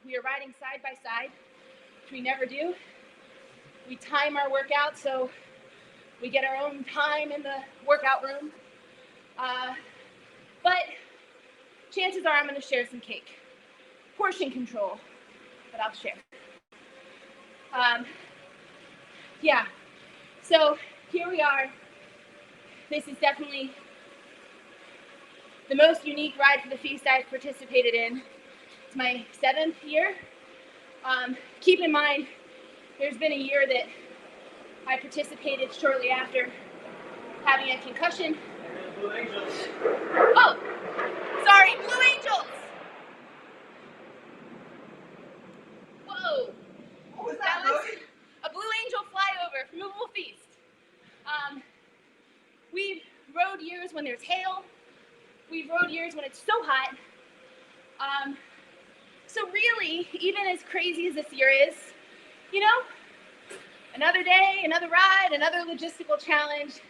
we are riding side by side, which we never do. We time our workout so we get our own time in the workout room. But chances are I'm going to share some cake. Portion control, but I'll share. Yeah, so here we are. This is definitely the most unique ride for the feast I've participated in. It's my 7th year. Keep in mind, there's been a year that I participated shortly after having a concussion. Blue Angels. Oh, sorry, Blue Angels. Whoa. What was That was a Blue Angel flyover from Movable Feast. We've rode years when there's hail. We've rode years when it's so hot. So really, even as crazy as this year is, you know, another day, another ride, another logistical challenge.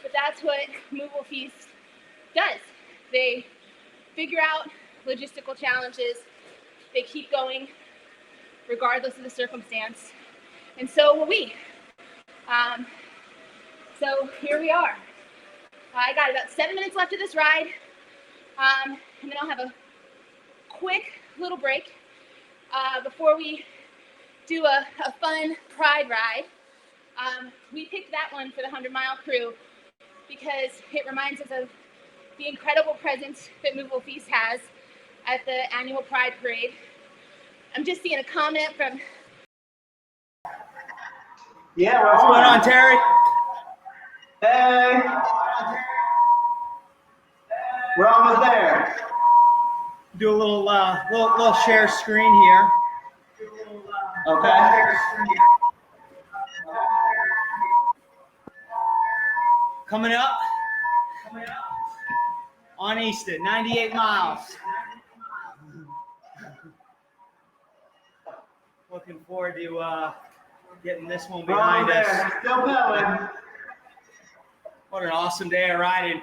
But that's what Movable Feast does. They figure out logistical challenges. They keep going regardless of the circumstance. And so will we. So here we are. I got about 7 minutes left of this ride. And then I'll have a quick little break before we do a fun pride ride. We picked that one for the 100-mile crew because it reminds us of the incredible presence that Movable Feast has at the annual Pride Parade. I'm just seeing a comment from... Yeah, what's going on, Terry? Hey, we're almost there. Do a little share screen here. Okay. Coming up on Easton, 98 miles. Looking forward to getting this one behind us. Still pedaling. What an awesome day of riding.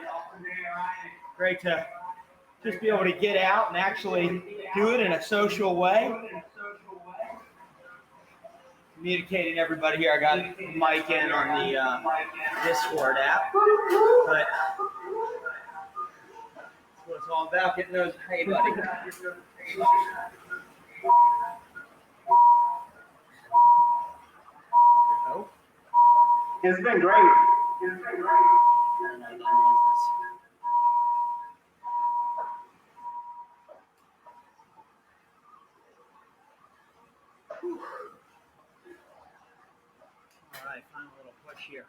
Great to just be able to get out and actually do it in a social way. Communicating everybody here. I got a mic in on the Discord app. But that's what it's all about, getting those, hey buddy. It's been great. All right, final little push here.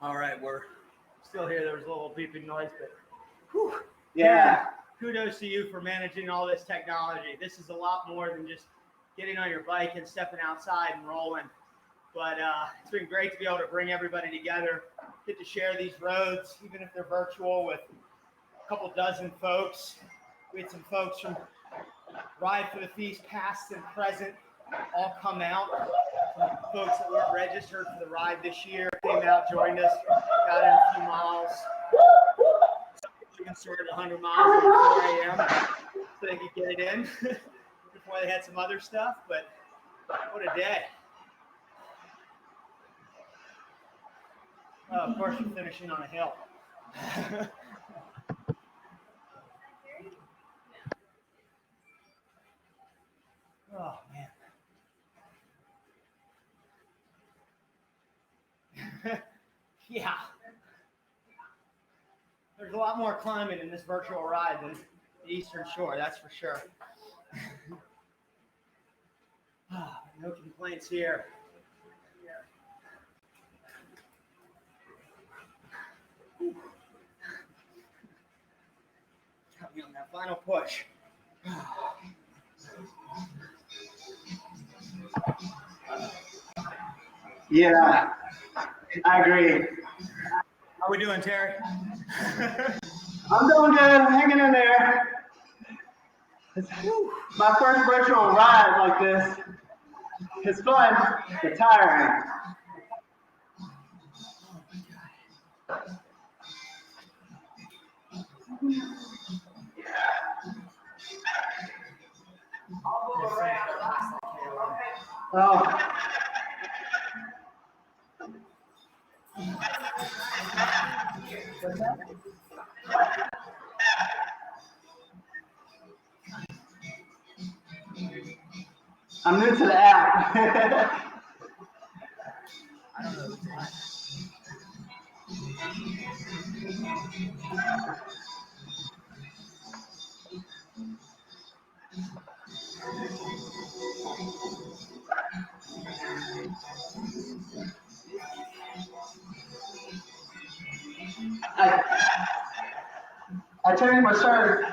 All right, we're still here. There was a little beeping noise, but whew. Yeah. Kudos to you for managing all this technology. This is a lot more than just getting on your bike and stepping outside and rolling. But it's been great to be able to bring everybody together, get to share these roads, even if they're virtual, with a couple dozen folks. We had some folks from Ride for the Feast, past and present, all come out. Some folks that weren't registered for the ride this year came out, joined us, got in a few miles. We started 100 miles at 4 a.m. so they could get it in before they had some other stuff. But what a day. Of course, you're finishing on a hill. Oh, man. Yeah. There's a lot more climbing in this virtual ride than the Eastern Shore, that's for sure. No complaints here. Got me on that final push. Yeah, I agree. How we doing, Terry? I'm doing good, hanging in there. It's my first virtual ride like this. It's fun, but tiring. Oh. What's that? I'm new to the app. I don't know who's live. I changed my shirt.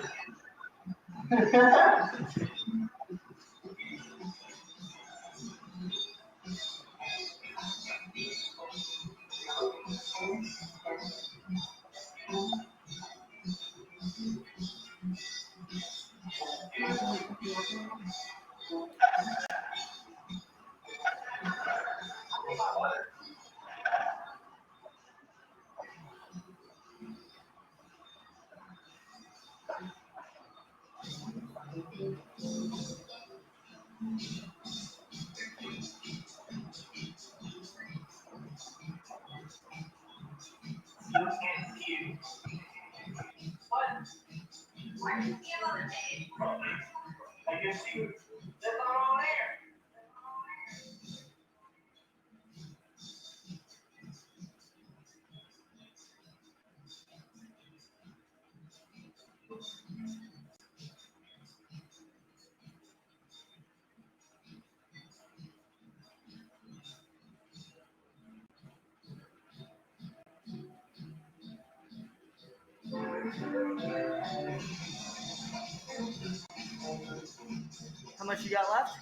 How much you got left?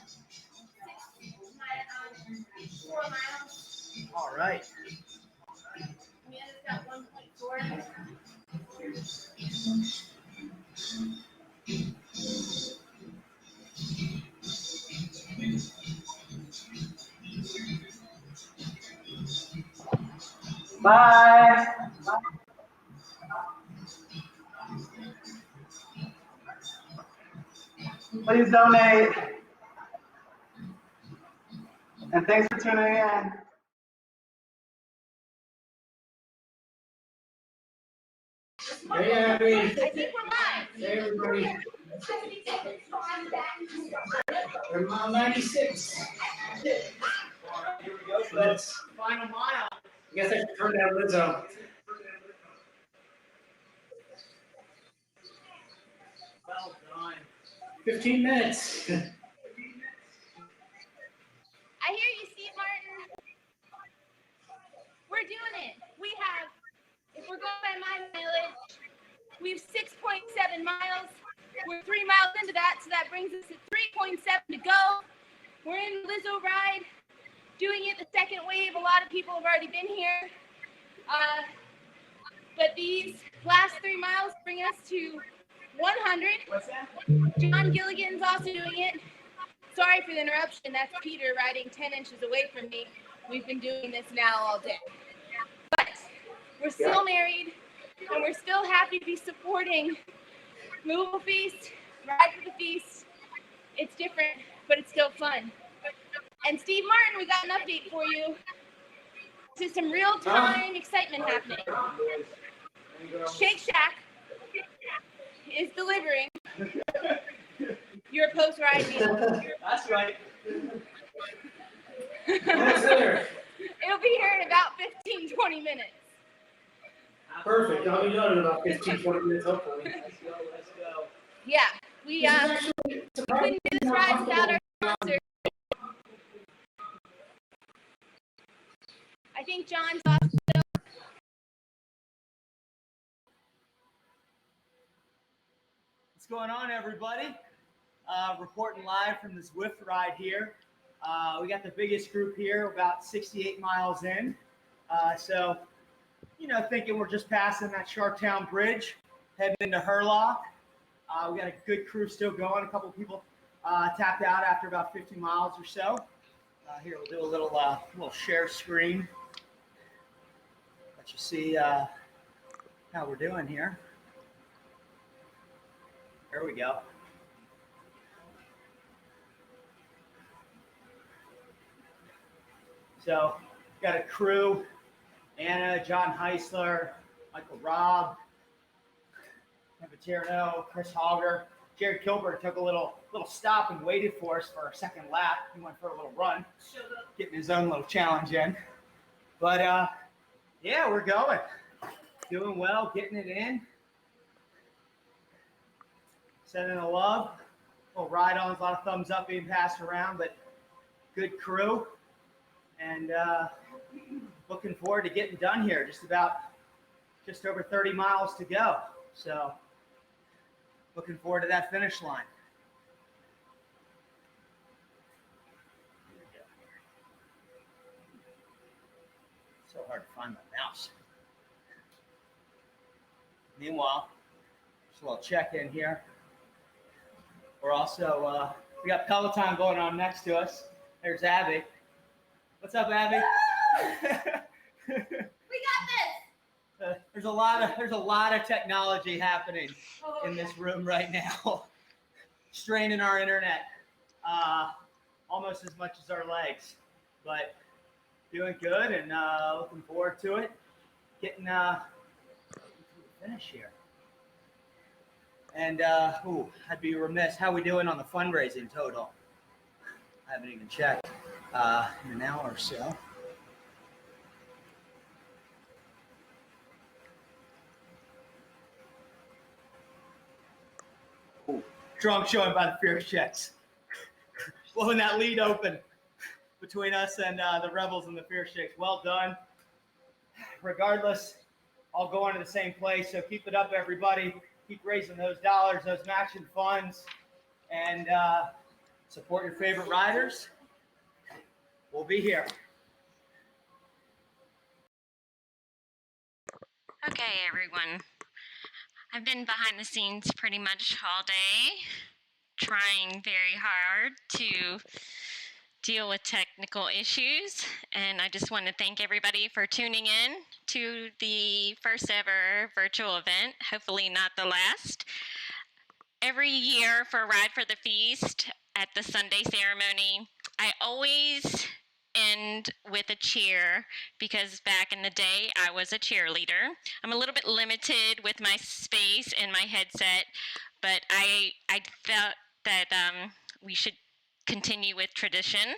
4 miles. All right. Amanda's got 1.4. Bye. Please donate. And thanks for tuning in. Hey, Abby. I think we're live. Hey, everybody. I'm on 96. Here we go. So that's, Final mile. I guess I should turn down Lizzo. Well done. 15 minutes. I hear you, Steve Martin. We're doing it. We have, if we're going by my mileage, we have 6.7 miles. We're 3 miles into that, so that brings us to 3.7 to go. We're in Lizzo ride, doing it the second wave. A lot of people have already been here. But these last 3 miles bring us to 100. What's that? John Gilligan's also doing it. Sorry for the interruption. That's Peter riding 10 inches away from me. We've been doing this now all day. But we're still married, and we're still happy to be supporting Movable Feast, Ride for the Feast. It's different, but it's still fun. And Steve Martin, we got an update for you. There's some real-time excitement happening. Shake Shack is delivering your post-ride meal. That's right. What's there? It'll be here in about 15, 20 minutes. Perfect. I'll be done in about 15, 20 minutes, hopefully. Let's go. Let's go. Yeah, we couldn't do this ride without our sponsor. I think John's off. What's going on, everybody? Reporting live from the Zwift ride here. We got the biggest group here, about 68 miles in. So, thinking we're just passing that Sharktown Bridge, heading into Hurlock. We got a good crew still going. A couple people tapped out after about 50 miles or so. Here, we'll do a little share screen. Let you see how we're doing here. There we go. So got a crew, Anna, John Heisler, Michael Robb, Paterno, Chris Hogger. Jared Kilbert took a little stop and waited for us for our second lap. He went for a little run, getting his own little challenge in. But yeah, we're going. Doing well, getting it in. Sending a love. Little ride-ons, a lot of thumbs up being passed around, but good crew. And looking forward to getting done here. Just over 30 miles to go. So looking forward to that finish line. So hard to find my mouse. Meanwhile, just a little check-in here. We're also, we got Peloton going on next to us. There's Abby. What's up, Abby? We got this. There's a lot of technology happening in this room right now, straining our internet almost as much as our legs, but doing good and looking forward to it. Getting to the finish here. And I'd be remiss. How we doing on the fundraising total? I haven't even checked in an hour or so. Drunk showing by the Fierce Checks. Blowing that lead open between us and the Rebels and the Fierce Chicks. Well done. Regardless, all going to the same place. So keep it up, everybody. Keep raising those dollars, those matching funds, and support your favorite riders. We'll be here. Okay, everyone. I've been behind the scenes pretty much all day, trying very hard to deal with technical issues, and I just want to thank everybody for tuning in to the first ever virtual event, hopefully not the last. Every year for Ride for the Feast at the Sunday ceremony, I always end with a cheer because back in the day I was a cheerleader. I'm a little bit limited with my space and my headset, but I felt that we should continue with tradition.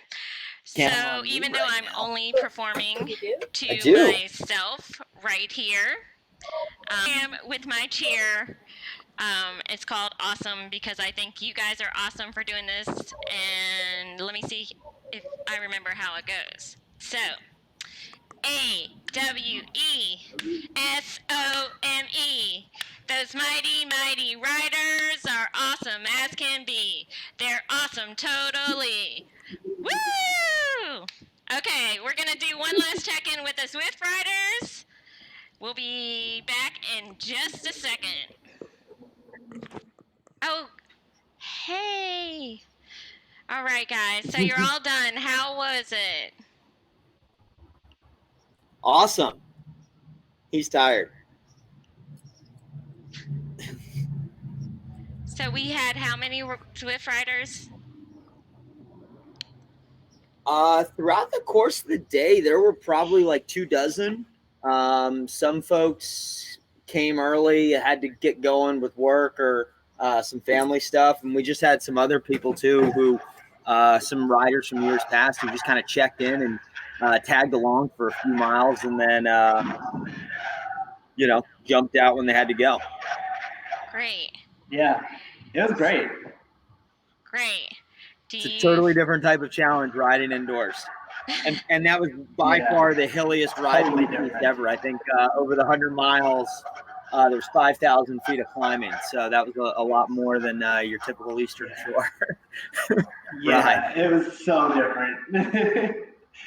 So even though I'm only performing to myself right here, I am with my cheer. It's called Awesome because I think you guys are awesome for doing this. And let me see if I remember how it goes. So, AWESOME. Those mighty, mighty riders are awesome as can be. They're awesome totally. Woo! Okay, we're going to do one last check-in with the Zwift riders. We'll be back in just a second. Oh, hey. All right, guys. So you're all done. How was it? Awesome. He's tired. So we had how many Zwift riders? Throughout the course of the day, there were probably like 24. Some folks came early, had to get going with work or some family stuff. And we just had some other people too who some riders from years past who just kind of checked in and tagged along for a few miles and then, jumped out when they had to go. Great. Yeah, it was great. Great. It's a totally different type of challenge riding indoors. And that was by far the hilliest ride Totally ever. I think over the 100 miles, there's 5,000 feet of climbing. So that was a lot more than your typical Eastern Shore. Yeah, it was so different.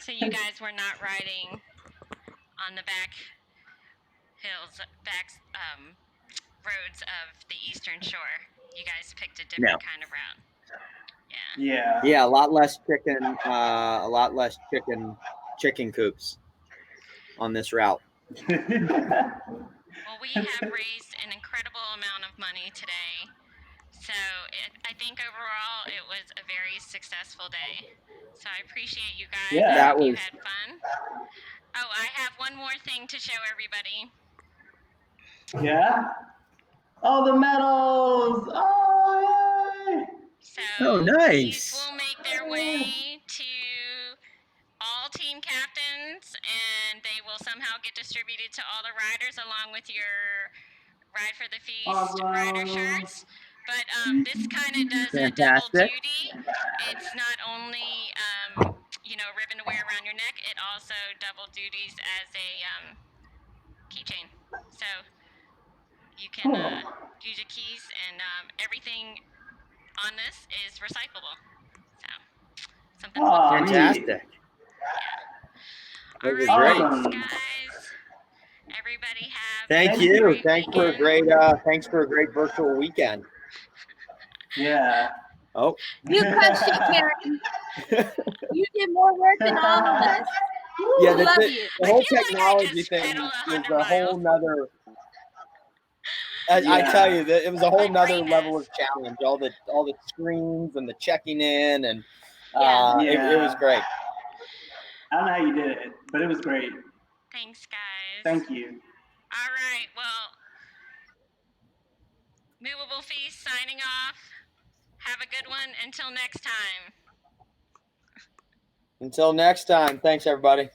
So you guys were not riding on the back roads of the Eastern Shore. You guys picked a different kind of route. Yeah, a lot less chicken coops on this route. Well, we have raised an incredible amount of money today. So I think overall it was a very successful day. So I appreciate you guys. Yeah. I That hope you was- had fun. Oh, I have one more thing to show everybody. Yeah. Oh, the medals. Oh, yay. So Oh, these nice. will make their way to all team captains, and they will somehow get distributed to all the riders along with your Ride for the Feast rider shirts. But this kind of does a double Fantastic. duty. It's not only a ribbon to wear around your neck, it also double duties as a keychain. So you can use your keys, and everything on this is recyclable. So something to look Oh, forward to. Fantastic. Yeah. That All was right, great. thanks, Awesome. guys. Everybody have Thank a you. great Thanks for a weekend. great virtual weekend. Yeah. Oh, You crushed it, Karen. You did more work than all of us. yeah. We love The you. whole I feel like I technology just thing pedaled was 100 a whole miles. nother. I Yeah. tell you that it was a whole My nother brain level has. of challenge. All the screens and the checking in, and Yeah. it was great. I don't know how you did it, but it was great. Thanks, guys. Thank you. All right, well, Movable Feast signing off. Have a good one. Until next time. Until next time, thanks everybody.